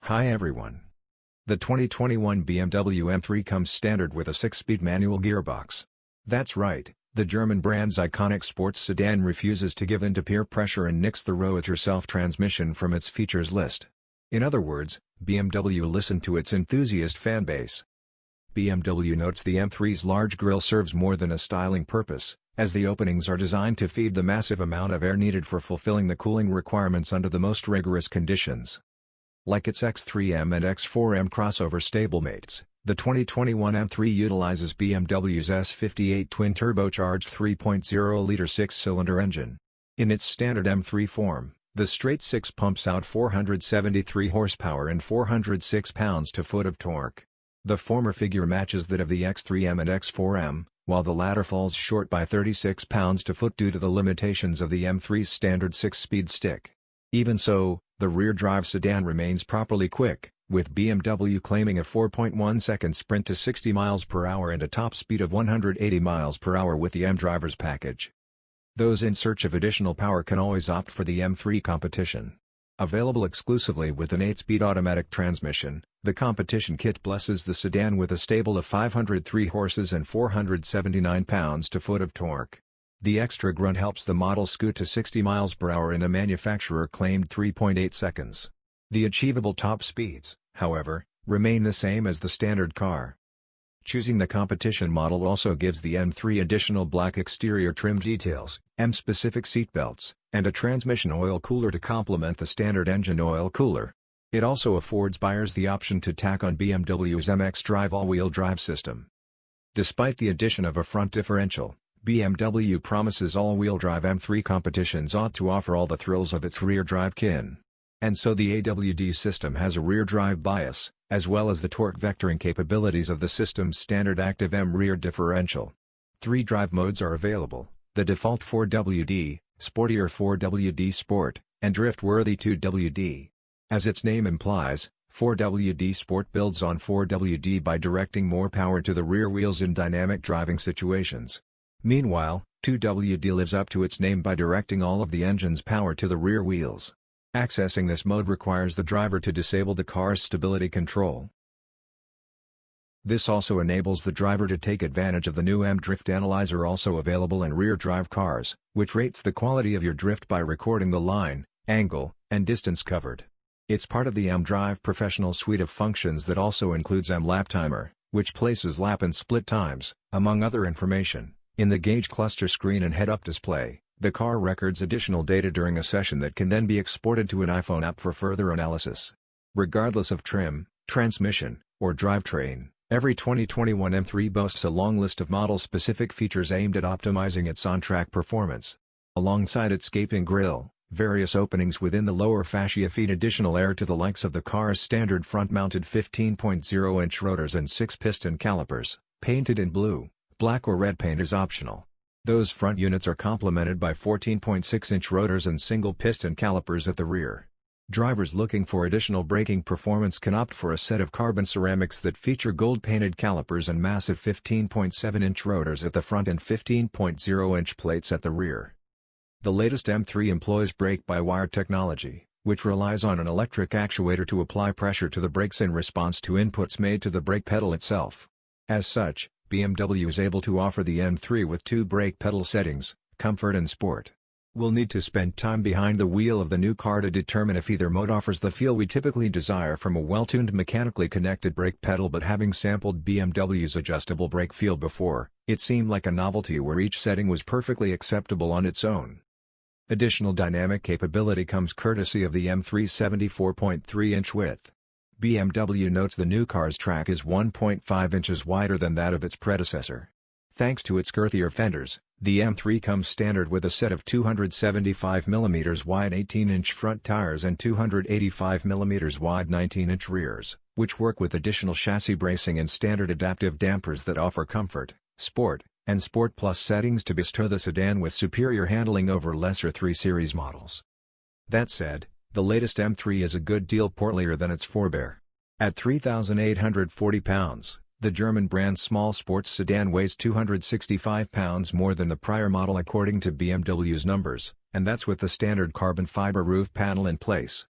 Hi everyone. The 2021 BMW M3 comes standard with a 6-speed manual gearbox. That's right, the German brand's iconic sports sedan refuses to give in to peer pressure and nix the row-it-yourself transmission from its features list. In other words, BMW listened to its enthusiast fanbase. BMW notes the M3's large grille serves more than a styling purpose, as the openings are designed to feed the massive amount of air needed for fulfilling the cooling requirements under the most rigorous conditions. Like its X3M and X4M crossover stablemates, the 2021 M3 utilizes BMW's S58 twin-turbocharged 3.0-liter six-cylinder engine. In its standard M3 form, the straight six pumps out 473 horsepower and 406 pounds-to-foot of torque. The former figure matches that of the X3M and X4M, while the latter falls short by 36 pounds-to-foot due to the limitations of the M3's standard 6-speed stick. Even so, the rear-drive sedan remains properly quick, with BMW claiming a 4.1-second sprint to 60 miles per hour and a top speed of 180 miles per hour with the M-Drivers package. Those in search of additional power can always opt for the M3 Competition. Available exclusively with an 8-speed automatic transmission, the Competition kit blesses the sedan with a stable of 503 horses and 479 pounds-to-foot of torque. The extra grunt helps the model scoot to 60 miles per hour in a manufacturer-claimed 3.8 seconds. The achievable top speeds, however, remain the same as the standard car. Choosing the Competition model also gives the M3 additional black exterior trim details, M-specific seatbelts, and a transmission oil cooler to complement the standard engine oil cooler. It also affords buyers the option to tack on BMW's MX Drive all-wheel drive system. Despite the addition of a front differential, BMW promises all-wheel drive M3 Competitions ought to offer all the thrills of its rear-drive kin. And so the AWD system has a rear-drive bias, as well as the torque vectoring capabilities of the system's standard active M rear differential. 3 drive modes are available: the default 4WD, sportier 4WD Sport, and drift-worthy 2WD. As its name implies, 4WD Sport builds on 4WD by directing more power to the rear wheels in dynamic driving situations. Meanwhile, 2WD lives up to its name by directing all of the engine's power to the rear wheels. Accessing this mode requires the driver to disable the car's stability control. This also enables the driver to take advantage of the new M Drift Analyzer, also available in rear-drive cars, which rates the quality of your drift by recording the line, angle, and distance covered. It's part of the M Drive Professional suite of functions that also includes M Lap Timer, which places lap and split times, among other information, in the gauge cluster screen and head-up display. The car records additional data during a session that can then be exported to an iPhone app for further analysis. Regardless of trim, transmission, or drivetrain, every 2021 M3 boasts a long list of model-specific features aimed at optimizing its on-track performance. Alongside its gaping grille, various openings within the lower fascia feed additional air to the likes of the car's standard front-mounted 15.0-inch rotors and 6-piston calipers. Painted in blue, black or red paint is optional. Those front units are complemented by 14.6-inch rotors and single-piston calipers at the rear. Drivers looking for additional braking performance can opt for a set of carbon ceramics that feature gold-painted calipers and massive 15.7-inch rotors at the front and 15.0-inch plates at the rear. The latest M3 employs brake-by-wire technology, which relies on an electric actuator to apply pressure to the brakes in response to inputs made to the brake pedal itself. As such, BMW is able to offer the M3 with 2 brake pedal settings, Comfort and Sport. We'll need to spend time behind the wheel of the new car to determine if either mode offers the feel we typically desire from a well-tuned mechanically connected brake pedal, but having sampled BMW's adjustable brake feel before, it seemed like a novelty where each setting was perfectly acceptable on its own. Additional dynamic capability comes courtesy of the M3's 74.3-inch width. BMW notes the new car's track is 1.5 inches wider than that of its predecessor. Thanks to its girthier fenders, the M3 comes standard with a set of 275mm wide 18-inch front tires and 285mm wide 19-inch rears, which work with additional chassis bracing and standard adaptive dampers that offer Comfort, Sport, and Sport Plus settings to bestow the sedan with superior handling over lesser 3 Series models. That said, the latest M3 is a good deal portlier than its forebear. At 3,840 pounds, the German brand's small sports sedan weighs 265 pounds more than the prior model according to BMW's numbers, and that's with the standard carbon fiber roof panel in place.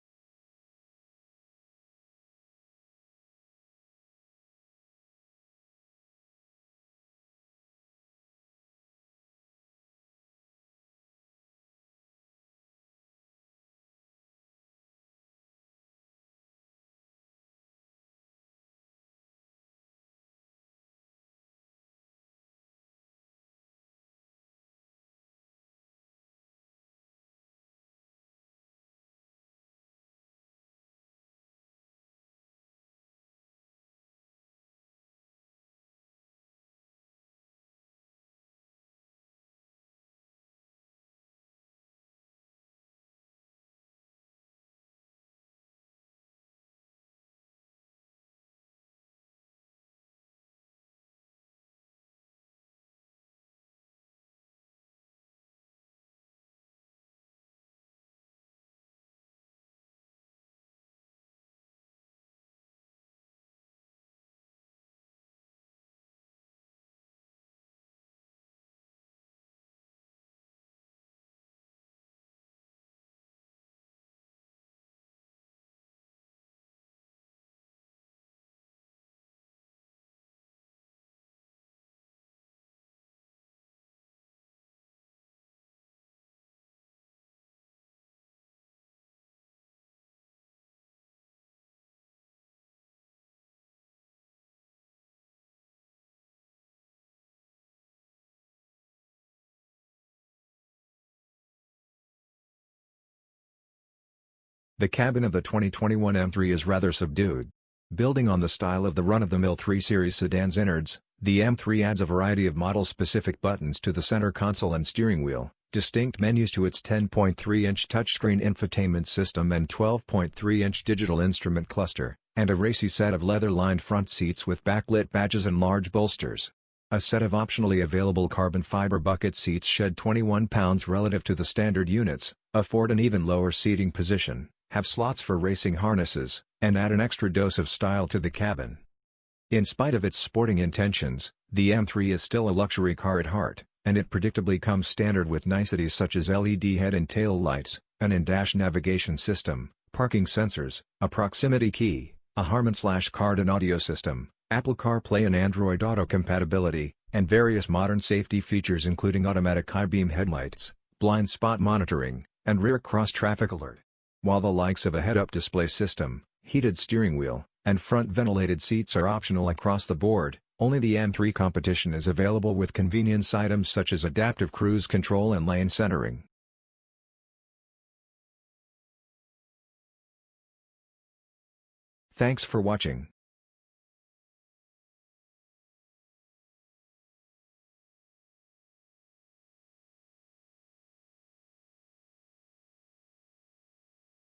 The cabin of the 2021 M3 is rather subdued. Building on the style of the run-of-the-mill 3 Series sedan's innards, the M3 adds a variety of model-specific buttons to the center console and steering wheel, distinct menus to its 10.3-inch touchscreen infotainment system and 12.3-inch digital instrument cluster, and a racy set of leather-lined front seats with backlit badges and large bolsters. A set of optionally available carbon fiber bucket seats shed 21 pounds relative to the standard units, afford an even lower seating position, have slots for racing harnesses, and add an extra dose of style to the cabin. In spite of its sporting intentions, the M3 is still a luxury car at heart, and it predictably comes standard with niceties such as LED head and tail lights, an in-dash navigation system, parking sensors, a proximity key, a Harman/Kardon audio system, Apple CarPlay and Android Auto compatibility, and various modern safety features including automatic high-beam headlights, blind spot monitoring, and rear cross-traffic alert. While the likes of a head-up display system, heated steering wheel, and front ventilated seats are optional across the board, only the M3 competition is available with convenience items such as adaptive cruise control and lane centering. Thanks for watching.